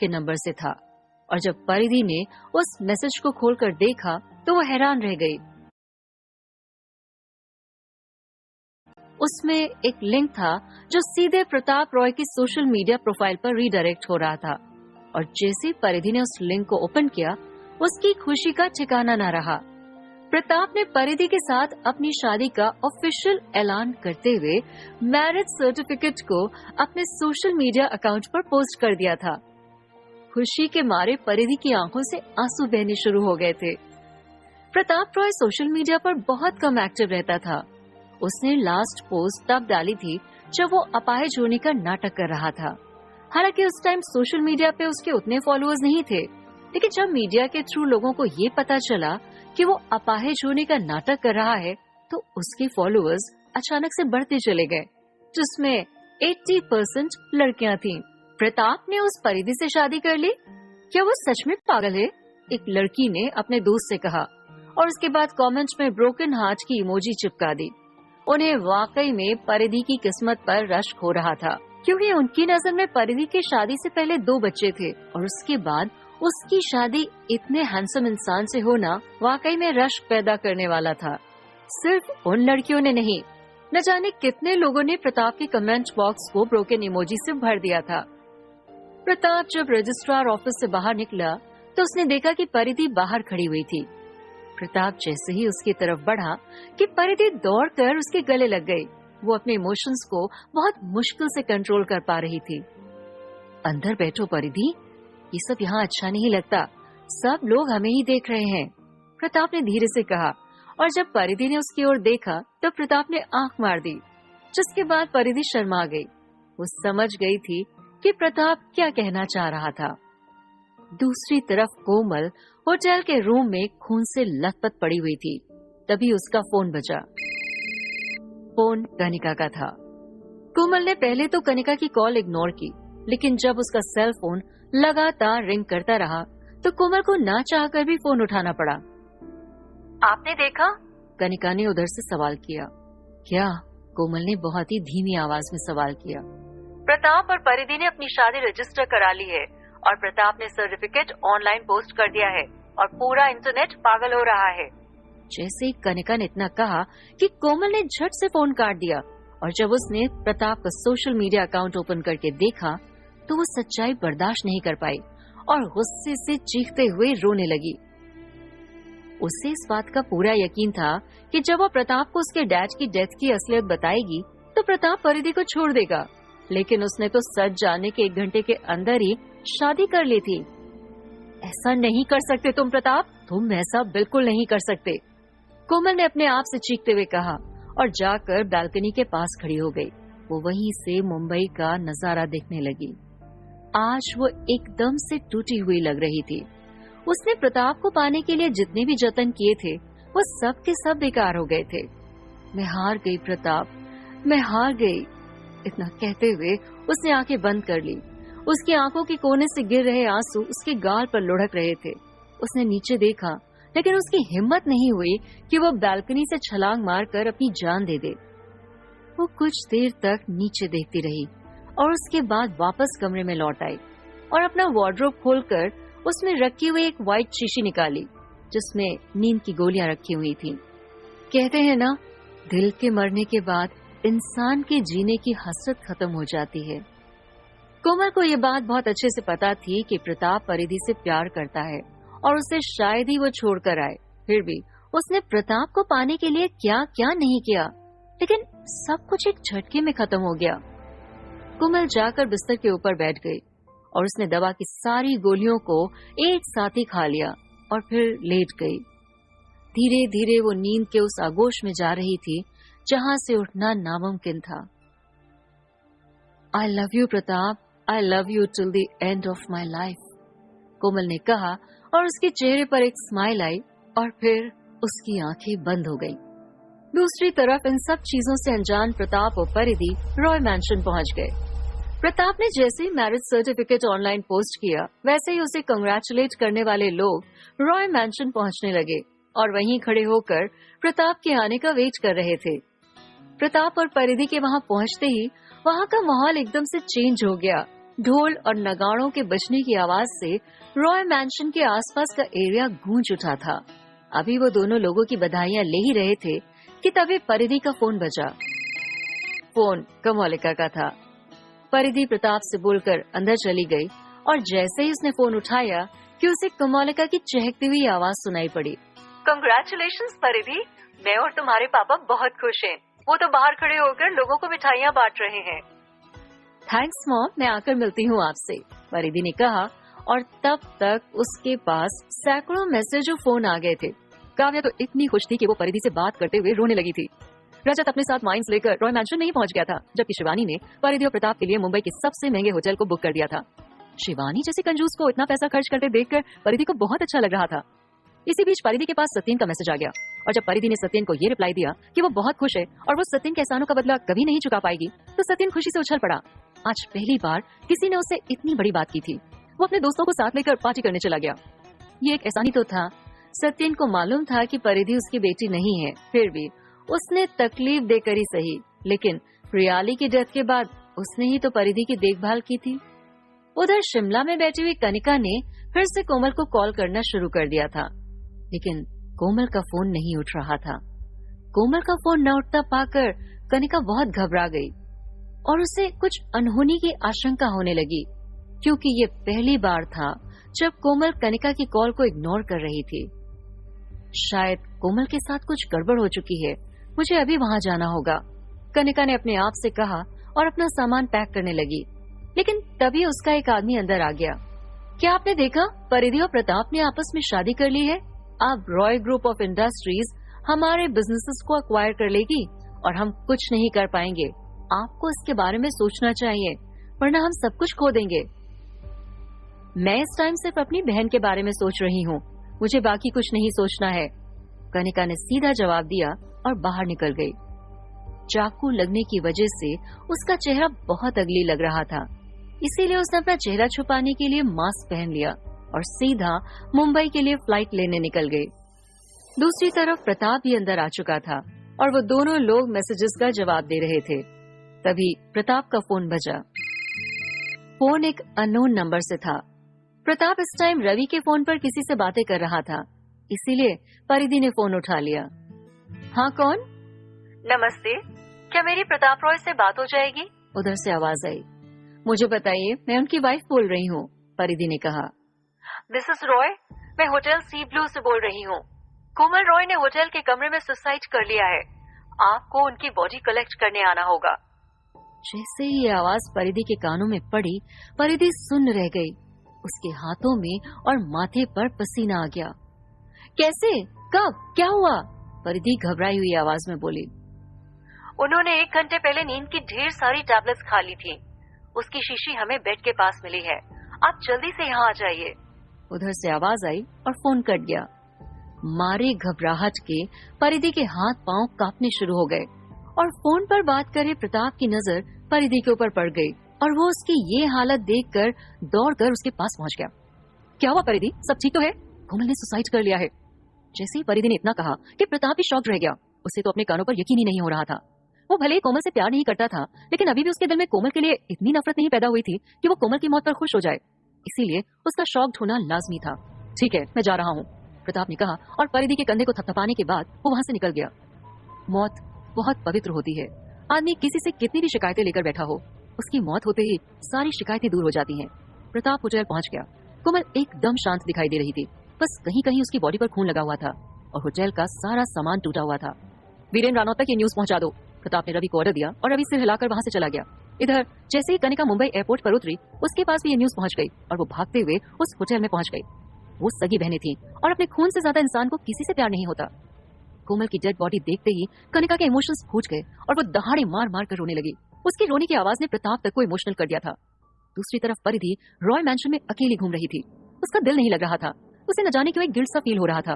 के नंबर से था और जब परिधि ने उस मैसेज को खोलकर देखा तो वो हैरान रह गई। उसमें एक लिंक था जो सीधे प्रताप रॉय की सोशल मीडिया प्रोफाइल पर रीडायरेक्ट हो रहा था और जैसे परिधि ने उस लिंक को ओपन किया उसकी खुशी का ठिकाना न रहा। प्रताप ने परिधि के साथ अपनी शादी का ऑफिशियल ऐलान करते हुए मैरिज सर्टिफिकेट को अपने सोशल मीडिया अकाउंट पर पोस्ट कर दिया था। खुशी के मारे परिधि की आंखों से आंसू बहने शुरू हो गए थे। प्रताप रॉय सोशल मीडिया पर बहुत कम एक्टिव रहता था। उसने लास्ट पोस्ट तब डाली थी जब वो अपाहिज होने का नाटक कर रहा था। हालांकि उस टाइम सोशल मीडिया पे उसके उतने फॉलोअर्स नहीं थे, लेकिन जब मीडिया के थ्रू लोगों को ये पता चला कि वो अपाहिज होने का नाटक कर रहा है तो उसके फॉलोअर्स अचानक से बढ़ते चले गए, जिसमें 80% लड़कियां थीं। प्रताप ने उस परिधि से शादी कर ली? क्या वो सच में पागल है? एक लड़की ने अपने दोस्त से कहा और उसके बाद कमेंट में ब्रोकन हार्ट की इमोजी चिपका दी। उन्हें वाकई में परिधि की किस्मत पर रश्क हो रहा था, क्योंकि उनकी नजर में परिधि की शादी से पहले 2 बच्चे थे और उसके बाद उसकी शादी इतने हैंडसम इंसान से होना वाकई में रश्क पैदा करने वाला था। सिर्फ उन लड़कियों ने नहीं, न जाने कितने लोगों ने प्रताप के कमेंट बॉक्स को ब्रोकन इमोजी से भर दिया था। प्रताप जब रजिस्ट्रार ऑफिस से बाहर निकला तो उसने देखा कि परिधि बाहर खड़ी हुई थी। प्रताप जैसे ही उसकी तरफ बढ़ा कि परिधि दौड़कर उसके गले लग गई। वो अपने इमोशंस को बहुत मुश्किल से कंट्रोल कर पा रही थी। अंदर बैठो परिधि, ये सब यहाँ अच्छा नहीं लगता, सब लोग हमें ही देख रहे हैं, प्रताप ने धीरे से कहा। और जब परिधि ने उसकी ओर देखा तो प्रताप ने आंख मार दी, जिसके बाद परिधि शर्मा गई। वो समझ गई थी कि प्रताप क्या कहना चाह रहा था। दूसरी तरफ कोमल होटल के रूम में खून से लथपथ पड़ी हुई थी। तभी उसका फोन बजा। फोन कनिका का था। कोमल ने पहले तो कनिका की कॉल इग्नोर की, लेकिन जब उसका सेल फोन लगातार रिंग करता रहा तो कोमल को ना चाहकर भी फोन उठाना पड़ा। आपने देखा? कनिका ने उधर से सवाल किया। क्या? कोमल ने बहुत ही धीमी आवाज में सवाल किया। प्रताप और परिधि ने अपनी शादी रजिस्टर करा ली है और प्रताप ने सर्टिफिकेट ऑनलाइन पोस्ट कर दिया है और पूरा इंटरनेट पागल हो रहा है। जैसे ही कनिका ने इतना कहा कि कोमल ने झट से फोन काट दिया और जब उसने प्रताप का सोशल मीडिया अकाउंट ओपन करके देखा तो वो सच्चाई बर्दाश्त नहीं कर पाई और गुस्से से चीखते हुए रोने लगी। उसे इस बात का पूरा यकीन था कि जब वो प्रताप को उसके डैड की डेथ की असलियत बताएगी तो प्रताप परिधि को छोड़ देगा, लेकिन उसने तो सच जानने के 1 घंटे के अंदर ही शादी कर ली थी। ऐसा नहीं कर सकते तुम प्रताप, तुम ऐसा बिल्कुल नहीं कर सकते, कोमल ने अपने आप से चीखते हुए कहा और जाकर बालकनी के पास खड़ी हो गई। वो वहीं से मुंबई का नजारा देखने लगी। आज वो एकदम से टूटी हुई लग रही थी। उसने प्रताप को पाने के लिए जितने भी जतन किए थे वो सब के सब बेकार हो गए थे। मैं हार गई प्रताप, मैं हार गई, इतना कहते हुए उसने आंखें बंद कर ली। उसकी आंखों के कोने से गिर रहे आंसू उसके गाल पर लुढ़क रहे थे। उसने नीचे देखा, लेकिन उसकी हिम्मत नहीं हुई कि वो बालकनी से छलांग मारकर अपनी जान दे दे। वो कुछ देर तक नीचे देखती रही और उसके बाद वापस कमरे में लौट आई और अपना वार्डरोब खोलकर उसमें रखी हुई एक व्हाइट शीशी निकाली जिसमें नींद की गोलियां रखी हुई थी। कहते हैं ना, दिल के मरने के बाद इंसान के जीने की हसरत खत्म हो जाती है। कोमल को ये बात बहुत अच्छे से पता थी कि प्रताप परिधि से प्यार करता है और उसे शायद ही वो छोड़कर आए। फिर भी उसने प्रताप को पाने के लिए क्या क्या नहीं किया, लेकिन सब कुछ एक झटके में खत्म हो गया। कोमल जाकर बिस्तर के ऊपर बैठ गई और उसने दवा की सारी गोलियों को एक साथ ही खा लिया और फिर लेट गई। धीरे धीरे वो नींद के उस आगोश में जा रही थी जहां से उठना नामुमकिन था। I love you Pratap, I love you till the end of my life, Komal ने कहा और उसके चेहरे पर एक स्माइल आई और फिर उसकी आंखें बंद हो गईं। दूसरी तरफ इन सब चीजों से अनजान प्रताप और परिधि रॉय मैंशन पहुंच गए। प्रताप ने जैसे ही मैरिज सर्टिफिकेट ऑनलाइन पोस्ट किया, वैसे ही उसे कंग्रेचुलेट करने वाले लोग रॉय मैंशन पहुंचने लगे और वहीं खड़े होकर प्रताप के आने का वेट कर रहे थे। प्रताप और परिधि के वहां पहुंचते ही वहां का माहौल एकदम से चेंज हो गया। ढोल और नगाड़ों के बजने की आवाज से रॉय मैंशन के आसपास का एरिया गूंज उठा था। अभी वो दोनों लोगों की बधाइयां ले ही रहे थे कि तभी परिधि का फोन बजा। फोन कोमोलिका का था। परिधि प्रताप से बोलकर अंदर चली गई और जैसे ही उसने फोन उठाया कि उसे कोमोलिका की चहकती हुई आवाज सुनाई पड़ी। कांग्रेचुलेशंस परिधि, मैं और तुम्हारे पापा बहुत खुश हैं। वो तो बाहर खड़े होकर लोगों को मिठाइयाँ बांट रहे हैं। थैंक्स मॉम, मैं आकर मिलती हूँ आपसे, परिधि ने कहा और तब तक उसके पास सैकड़ों मैसेज और फोन आ गए थे। काव्या तो इतनी खुश थी कि वो परिधि से बात करते हुए रोने लगी थी। रजत अपने साथ माइंस लेकर रॉय मैंशन में ही पहुंच गया था, जबकि शिवानी ने परिधि और प्रताप के लिए मुंबई के सबसे महंगे होटल को बुक कर दिया था। शिवानी जैसे कंजूस को इतना पैसा खर्च करते देखकर परिधि को बहुत अच्छा लग रहा था। इसी बीच परिधि के पास सत्यन का मैसेज आ गया और जब परिधि ने सत्यन को ये रिप्लाई दिया कि वो बहुत खुश है और वो सत्यन के एहसानों का बदला कभी नहीं चुका पाएगी, तो सत्यन खुशी से उछल पड़ा। आज पहली बार किसी ने उससे इतनी बड़ी बात की थी। वो अपने दोस्तों को साथ लेकर पार्टी करने चला गया। ये एक एहसान ही तो था। सत्यन को मालूम था कि परिधि उसकी बेटी नहीं है, फिर भी उसने तकलीफ देकर ही सही, लेकिन रियाली की डेथ के बाद उसने ही तो परिधि की देखभाल की थी। उधर शिमला में बैठी हुई कनिका ने फिर से कोमल को कॉल करना शुरू कर दिया था, लेकिन कोमल का फोन नहीं उठ रहा था। कोमल का फोन न उठता पाकर कनिका बहुत घबरा गई और उसे कुछ अनहोनी की आशंका होने लगी, क्योंकि ये पहली बार था जब कोमल कनिका की कॉल को इग्नोर कर रही थी। शायद कोमल के साथ कुछ गड़बड़ हो चुकी है, मुझे अभी वहां जाना होगा, कनिका ने अपने आप से कहा और अपना सामान पैक करने लगी। लेकिन तभी उसका एक आदमी अंदर आ गया। क्या आपने देखा, परिधि और प्रताप ने आपस में शादी कर ली है। अब रॉय ग्रुप ऑफ इंडस्ट्रीज हमारे बिजनेसेस को अक्वायर कर लेगी और हम कुछ नहीं कर पाएंगे। आपको इसके बारे में सोचना चाहिए, वरना हम सब कुछ खो देंगे। मैं इस टाइम सिर्फ अपनी बहन के बारे में सोच रही हूँ, मुझे बाकी कुछ नहीं सोचना है, कनिका ने सीधा जवाब दिया और बाहर निकल गई। चाकू लगने की वजह से उसका चेहरा बहुत अगली लग रहा था, इसीलिए उसने अपना चेहरा छुपाने के लिए मास्क पहन लिया और सीधा मुंबई के लिए फ्लाइट लेने निकल गई। दूसरी तरफ प्रताप भी अंदर आ चुका था और वो दोनों लोग मैसेजेस का जवाब दे रहे थे। तभी प्रताप का फोन बजा। फोन एक अननोन नंबर से था। प्रताप इस टाइम रवि के फोन पर किसी से बातें कर रहा था, इसीलिए परिधि ने फोन उठा लिया। हाँ, कौन? नमस्ते, क्या मेरी प्रताप रॉय से बात हो जाएगी? उधर से आवाज आई। मुझे बताइए, मैं उनकी वाइफ बोल रही हूँ, परिधि ने कहा। दिस इज रॉय, मैं होटल सी ब्लू से बोल रही हूँ। कोमल रॉय ने होटल के कमरे में सुसाइड कर लिया है, आपको उनकी बॉडी कलेक्ट करने आना होगा। जैसे ही ये आवाज परिधि के कानों में पड़ी, परिधि सुन्न रह गई। उसके हाथों में और माथे पर पसीना आ गया। कैसे, कब, क्या हुआ? परिधि घबराई हुई आवाज में बोली। उन्होंने 1 घंटे पहले नींद की ढेर सारी टैबलेट्स खा ली थी। उसकी शीशी हमें बेड के पास मिली है, आप जल्दी से यहाँ आ जाइए। उधर से आवाज आई और फोन कट गया। मारे घबराहट के परिधि के हाथ पांव कांपने शुरू हो गए और फोन पर बात करे प्रताप की नजर परिधि के ऊपर पड़ गई और वो उसकी ये हालत देखकर दौड़कर उसके पास पहुंच गया। क्या हुआ परिधि, सब ठीक तो है? कोमल ने सुसाइड कर लिया है। जैसे ही परिधि ने इतना कहा कि प्रताप भी शॉक्ड रह गया। उसे तो अपने कानों पर यकीन ही नहीं हो रहा था। वो भले ही कोमल से प्यार नहीं करता था, लेकिन अभी भी उसके दिल में कोमल के लिए इतनी नफरत नहीं पैदा हुई थी कि वो कोमल की मौत पर खुश हो जाए। इसीलिए उसका शॉक्ड होना लाजमी था। ठीक है, मैं जा रहा हूँ, प्रताप ने कहा और परिधि के कंधे को थपथपाने के बाद वो वहां से निकल गया। मौत बहुत पवित्र होती है। आदमी किसी से कितनी भी शिकायतें लेकर बैठा हो, उसकी मौत होते ही सारी शिकायतें दूर हो जाती हैं। प्रताप होटल पहुंच गया। कोमल एकदम शांत दिखाई दे रही थी, बस कहीं कहीं उसकी बॉडी पर खून लगा हुआ था और होटल का सारा सामान टूटा हुआ था। वीरेन राणौत तक ये न्यूज पहुंचा दो, प्रताप ने रवि को ऑर्डर दिया और रवि सिर हिलाकर वहां से चला गया। इधर जैसे ही कनिका मुंबई एयरपोर्ट पर उतरी, उसके पास भी ये न्यूज पहुंच गई और वो भागते हुए उस होटल में पहुंच गई। वो सगी बहनें थी और अपने खून से ज्यादा इंसान को किसी से प्यार नहीं होता। कोमल की डेड बॉडी देखते ही कनिका के इमोशंस फूट गए और वो दहाड़े मार मार कर रोने लगी। उसकी रोने की आवाज ने प्रताप तक को इमोशनल कर दिया था। दूसरी तरफ परिधि रॉय मैंशन में अकेली घूम रही थी। उसका दिल नहीं लग रहा था। उसे न जाने क्यों एक गिल्ट सा फील हो रहा था।